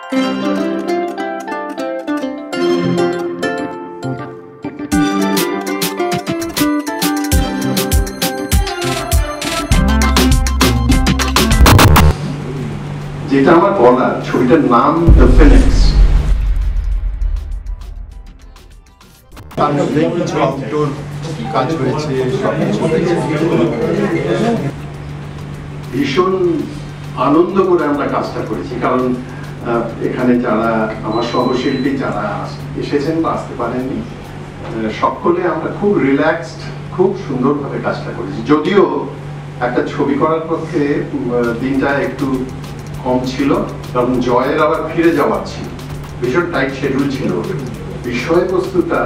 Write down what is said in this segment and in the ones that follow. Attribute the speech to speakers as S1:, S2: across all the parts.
S1: যেটা আমার বলা, ছবিটার নাম দ্য ফিনিক্স।
S2: তার মধ্যে কিছু আউটডোর কাজ হয়েছে,
S1: ভীষণ আনন্দ করে আমরা কাজটা করেছি, কারণ এখানে যারা আমার সহশিল্পী যারা এসেছেন বা আসতে পারেননি, সকলে আমরা খুব রিল্যাক্সড, খুব সুন্দরভাবে কাজটা করেছি। যদিও একটা ছবি করার পক্ষে দিনটা একটু কম ছিল, কারণ জয়ের আবার ফিরে যাওয়ার ছিল, ভীষণ টাইট শিডিউল ছিল। বিষয়বস্তুটা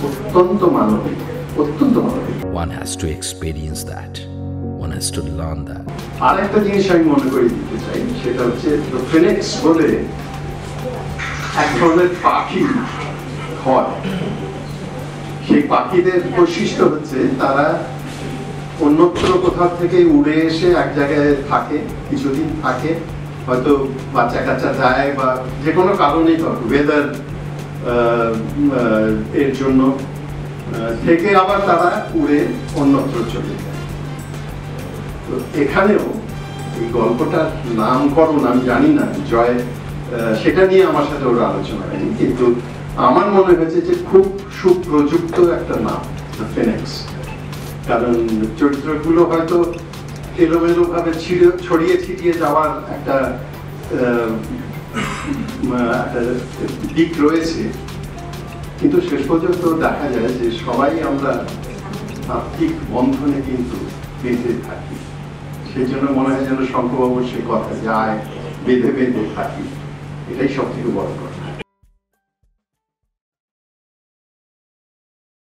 S1: অত্যন্ত মানবিক, অত্যন্ত মানবিক।
S3: One has to experience that. One has to learn that.
S1: আর একটা জিনিস আমি মনে করে দিতে চাই, সেটা হচ্ছে ফিনিক্স বলে এক ধরনের পাখি হয়। সেই পাখিদের বৈশিষ্ট্য হচ্ছে তারা অন্যত্র কোথাও থেকে উড়ে এসে এক জায়গায় থাকে, কিছুদিন থাকে, হয়তো বাচ্চা কাচ্চা যায় বা যে কোনো কারণেই হোক, ওয়েদার এর জন্য থেকে আবার তারা উড়ে অন্যত্র চলে যায়। তো এখানেও এই গল্পটার নামকরণ আমি জানি না, জয় সেটা নিয়ে আমার সাথে ওরা আলোচনা করেনি, কিন্তু আমার মনে হয়েছে যে খুব সুপ্রযুক্ত একটা নাম, দ্য ফিনিক্স। কারণ চরিত্রগুলো হয়তো এলোমেলো ভাবে ছড়িয়ে ছিটিয়ে যাওয়ার একটা দিক রয়েছে, কিন্তু শেষ পর্যন্ত দেখা যায় যে সবাই আমরা আর্থিক বন্ধনে কিন্তু বেঁধে থাকি। সেই জন্য মনে হয় যেন শঙ্করবাবুর সেই কথা, যায় বেঁধে বেঁধে থাকি, এটাই সব থেকে বড় কথা।